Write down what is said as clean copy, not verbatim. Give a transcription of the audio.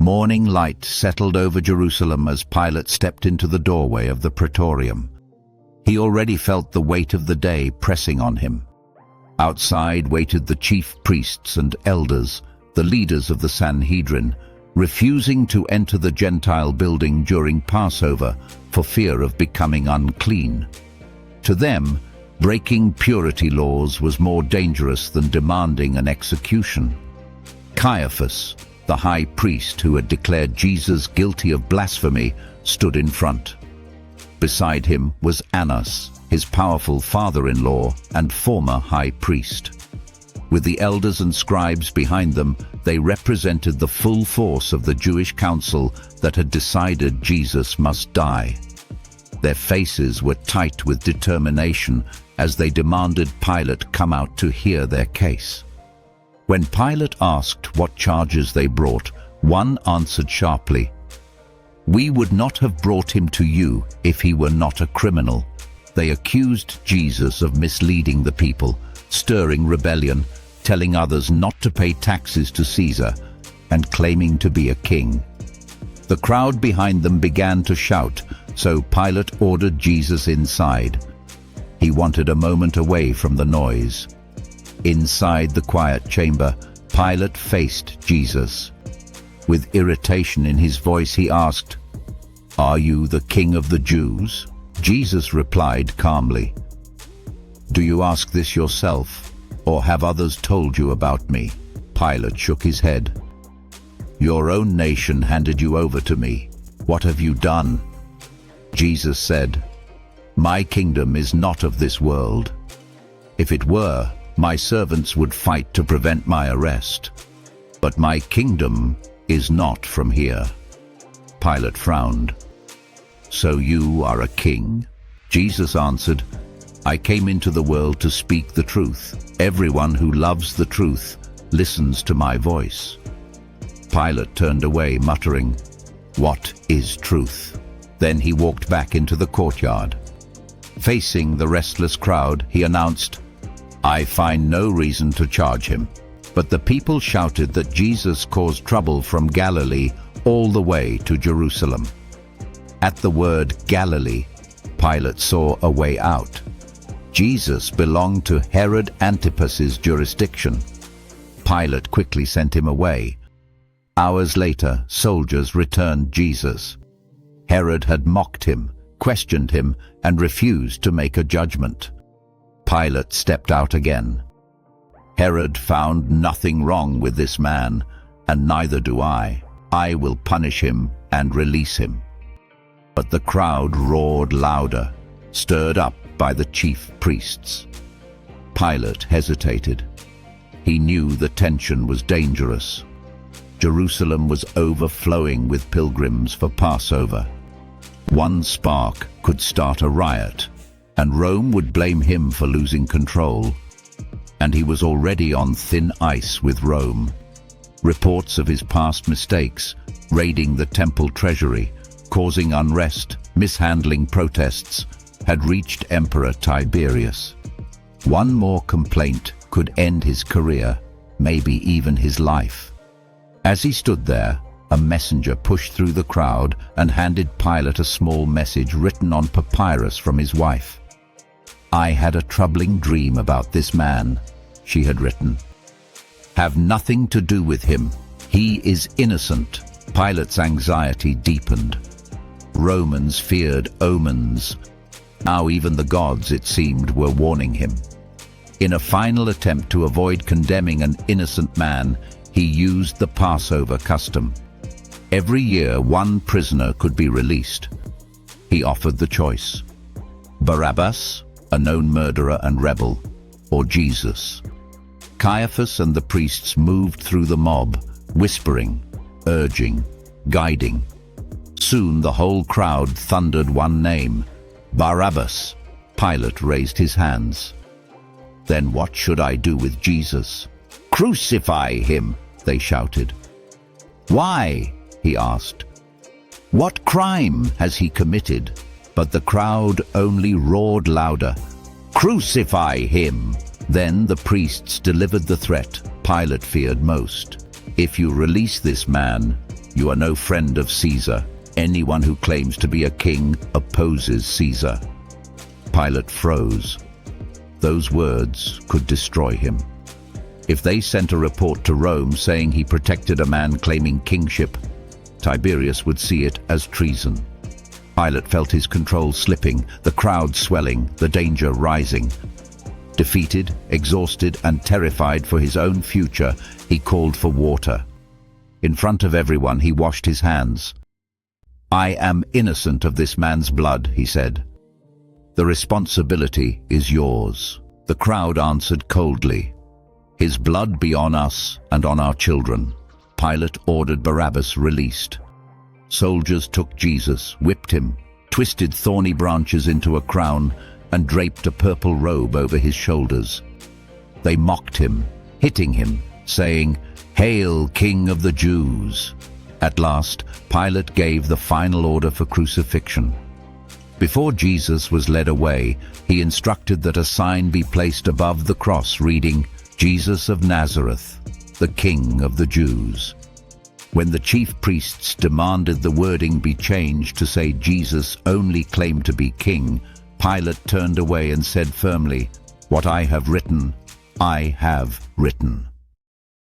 Morning light settled over Jerusalem as Pilate stepped into the doorway of the Praetorium. He already felt the weight of the day pressing on him. Outside waited the chief priests and elders, the leaders of the Sanhedrin, refusing to enter the Gentile building during Passover for fear of becoming unclean. To them, breaking purity laws was more dangerous than demanding an execution. Caiaphas, the high priest who had declared Jesus guilty of blasphemy, stood in front. Beside him was Annas, his powerful father-in-law and former high priest. With the elders and scribes behind them, they represented the full force of the Jewish council that had decided Jesus must die. Their faces were tight with determination as they demanded Pilate come out to hear their case. When Pilate asked what charges they brought, one answered sharply, "We would not have brought him to you if he were not a criminal." They accused Jesus of misleading the people, stirring rebellion, telling others not to pay taxes to Caesar, and claiming to be a king. The crowd behind them began to shout, so Pilate ordered Jesus inside. He wanted a moment away from the noise. Inside the quiet chamber, Pilate faced Jesus. With irritation in his voice, he asked, "Are you the king of the Jews?" Jesus replied calmly, "Do you ask this yourself, or have others told you about me?" Pilate shook his head. "Your own nation handed you over to me. What have you done?" Jesus said, "My kingdom is not of this world. If it were, my servants would fight to prevent my arrest. But my kingdom is not from here." Pilate frowned. "So you are a king?" Jesus answered, "I came into the world to speak the truth. Everyone who loves the truth listens to my voice." Pilate turned away, muttering, "What is truth?" Then he walked back into the courtyard. Facing the restless crowd, he announced, "I find no reason to charge him." But the people shouted that Jesus caused trouble from Galilee all the way to Jerusalem. At the word Galilee, Pilate saw a way out. Jesus belonged to Herod Antipas's jurisdiction. Pilate quickly sent him away. Hours later, soldiers returned Jesus. Herod had mocked him, questioned him, and refused to make a judgment. Pilate stepped out again. "Herod found nothing wrong with this man, and neither do I. I will punish him and release him." But the crowd roared louder, stirred up by the chief priests. Pilate hesitated. He knew the tension was dangerous. Jerusalem was overflowing with pilgrims for Passover. One spark could start a riot, and Rome would blame him for losing control. And he was already on thin ice with Rome. Reports of his past mistakes, raiding the temple treasury, causing unrest, mishandling protests, had reached Emperor Tiberius. One more complaint could end his career, maybe even his life. As he stood there, a messenger pushed through the crowd and handed Pilate a small message written on papyrus from his wife. "I had a troubling dream about this man," she had written. "Have nothing to do with him. He is innocent." Pilate's anxiety deepened. Romans feared omens. Now even the gods, it seemed, were warning him. In a final attempt to avoid condemning an innocent man, he used the Passover custom. Every year, one prisoner could be released. He offered the choice: Barabbas, a known murderer and rebel, or Jesus. Caiaphas and the priests moved through the mob, whispering, urging, guiding. Soon the whole crowd thundered one name: Barabbas. Pilate raised his hands. "Then what should I do with Jesus?" "Crucify him," they shouted. "Why?" he asked. "What crime has he committed?" But the crowd only roared louder, "Crucify him!" Then the priests delivered the threat Pilate feared most: "If you release this man, "You are no friend of Caesar. Anyone who claims to be a king opposes Caesar." Pilate froze. Those words could destroy him. If they sent a report to Rome saying he protected a man claiming kingship, Tiberius would see it as treason. Pilate felt his control slipping, the crowd swelling, the danger rising. Defeated, exhausted, and terrified for his own future, he called for water. In front of everyone, he washed his hands. "I am innocent of this man's blood," he said. "The responsibility is yours." The crowd answered coldly, "His blood be on us and on our children." Pilate ordered Barabbas released. Soldiers took Jesus, whipped him, twisted thorny branches into a crown, and draped a purple robe over his shoulders. They mocked him, hitting him, saying, "Hail, King of the Jews!" At last, Pilate gave the final order for crucifixion. Before Jesus was led away, he instructed that a sign be placed above the cross reading, "Jesus of Nazareth, the King of the Jews." When the chief priests demanded the wording be changed to say Jesus only claimed to be king, Pilate turned away and said firmly, "What I have written, I have written."